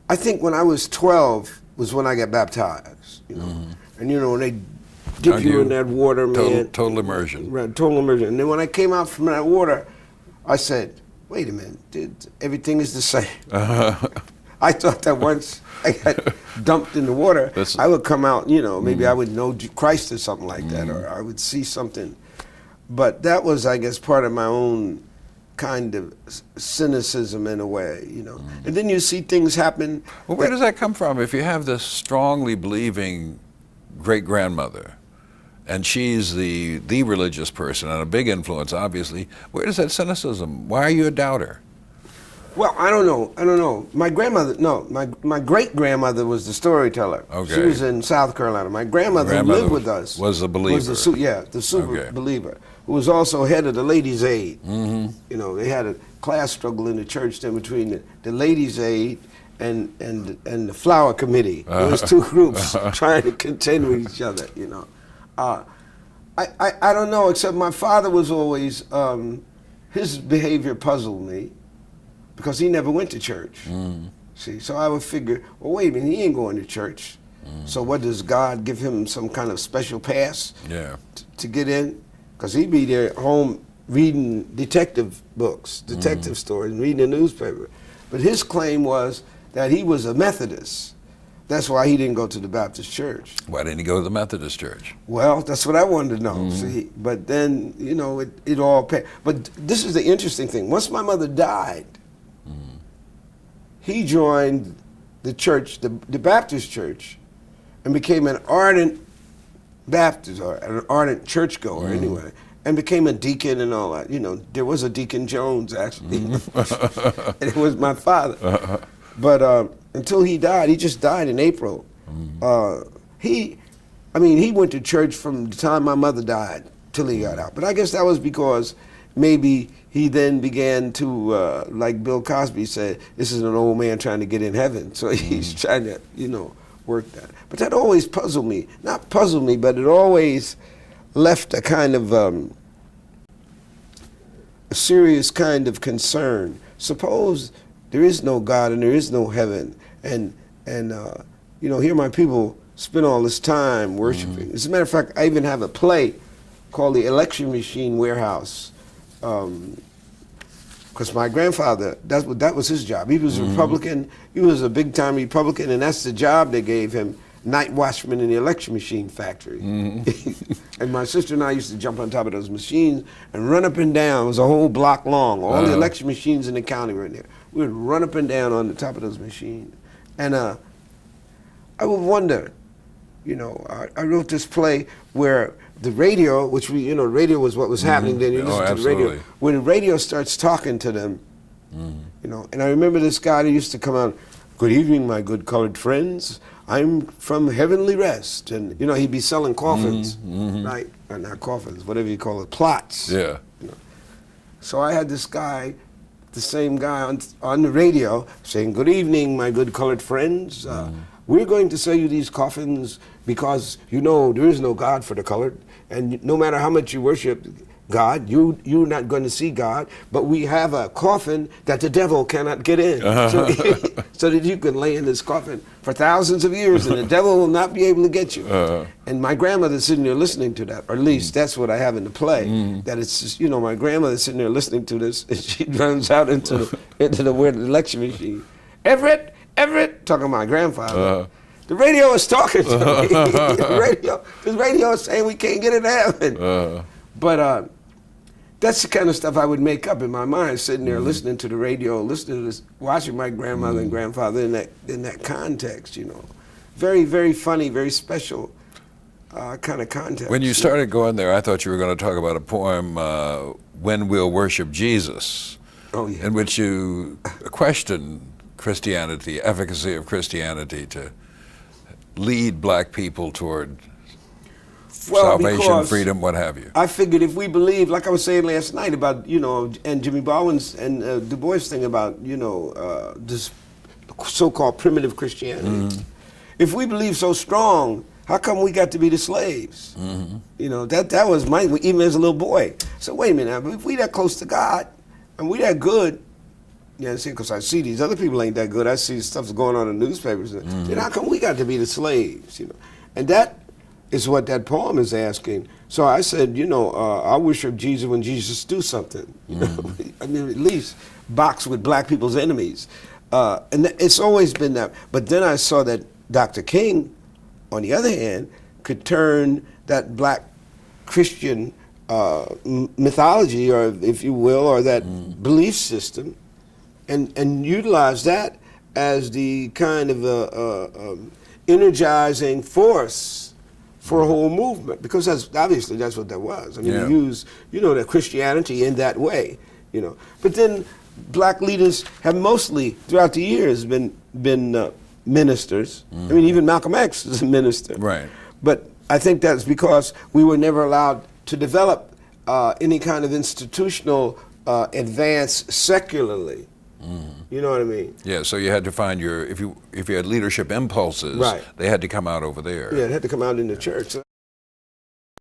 I think when I was 12 was when I got baptized, you know. And you know, when they dip you in that water, man. Total immersion. Right, total immersion. And then when I came out from that water, I said, wait a minute, everything is the same. I thought that once I got dumped in the water, I would come out, you know, maybe I would know Christ or something like that, or I would see something. But that was, I guess, part of my own kind of cynicism in a way, you know. And then you see things happen. Well, where does that come from? If you have this strongly believing great-grandmother, and she's the religious person and a big influence, obviously, where does that cynicism? Why are you a doubter? Well, I don't know. My grandmother, no, my great-grandmother was the storyteller. Okay. She was in South Carolina. My grandmother who lived with us. Was a believer. Was the super believer, who was also head of the Ladies' Aid. You know, they had a class struggle in the church then between the Ladies' Aid and the Flower Committee. There was two groups trying to contend with each other, you know. I don't know, except my father was always, his behavior puzzled me, because he never went to church. See, so I would figure, well, wait a minute, he ain't going to church. So what, does God give him some kind of special pass to get in? Because he'd be there at home reading detective books, detective stories, and reading the newspaper. But his claim was that he was a Methodist. That's why he didn't go to the Baptist church. Why didn't he go to the Methodist church? Well, that's what I wanted to know. See, but then, you know, it all passed. But this is the interesting thing. Once my mother died, he joined the church, the Baptist church, and became an ardent Baptist, or an ardent churchgoer anyway, and became a deacon and all that. You know, there was a Deacon Jones, actually, and it was my father. But until he died, he just died in April. He went to church from the time my mother died till he got out. But I guess that was because maybe he then began to, like Bill Cosby said, this is an old man trying to get in heaven. So he's trying to, you know, work that. But that always puzzled me. Not puzzled me, but it always left a kind of a serious kind of concern. Suppose there is no God and there is no heaven, and you know, here my people spend all this time worshiping. As a matter of fact, I even have a play called The Election Machine Warehouse. Because my grandfather, that was his job. He was a Republican. He was a big-time Republican, and that's the job they gave him, night watchman in the election machine factory. And my sister and I used to jump on top of those machines and run up and down. It was a whole block long. All the election machines in the county were in there. We would run up and down on the top of those machines. And I would wonder, you know, I wrote this play where the radio, which radio was what was happening then. You listen to the radio. When the radio starts talking to them, you know, and I remember this guy that used to come out, "Good evening, my good colored friends. I'm from heavenly rest." And, you know, he'd be selling coffins, right? Or not coffins, whatever you call it, plots. Yeah. You know. So I had this guy, the same guy on the radio saying, "Good evening, my good colored friends. We're going to sell you these coffins because, you know, there is no God for the colored. And no matter how much you worship God, you're not going to see God. But we have a coffin that the devil cannot get in. So that you can lay in this coffin for thousands of years and the devil will not be able to get you." And my grandmother's sitting there listening to that, or at least that's what I have in the play. That it's just, you know, my grandmother's sitting there listening to this, and she runs out into the weird election machine. Everett, talking to my grandfather. The radio is talking to me. The radio is saying we can't get into heaven. But that's the kind of stuff I would make up in my mind, sitting there listening to the radio, listening to this, watching my grandmother and grandfather in that context, you know. Very, very funny, very special kind of context. When you started going there, I thought you were going to talk about a poem, "When We'll Worship Jesus," in which you question Christianity, efficacy of Christianity to lead black people toward salvation, freedom, what have you. I figured if we believe, like I was saying last night about, you know, and Jimmy Baldwin's and Du Bois' thing about, you know, this so-called primitive Christianity. If we believe so strong, how come we got to be the slaves? You know, that was even as a little boy. So wait a minute, if we that close to God and we that good, Yeah, see, because I see these other people ain't that good. I see stuff's going on in the newspapers. And then how come we got to be the slaves? You know, and that is what that poem is asking. So I said, you know, I worship Jesus when Jesus do something. You know, I mean, at least box with black people's enemies, and it's always been that. But then I saw that Dr. King, on the other hand, could turn that black Christian mythology, or if you will, or that belief system, and utilize that as the kind of energizing force for a whole movement, because obviously that's what that was. I mean, you use, you know, that Christianity in that way, you know. But then black leaders have mostly throughout the years been ministers. I mean, even Malcolm X is a minister. Right. But I think that's because we were never allowed to develop any kind of institutional advance secularly. You know what I mean? Yeah, so you had to find if you had leadership impulses, Right. they had to come out over there. Yeah, it had to come out in the church.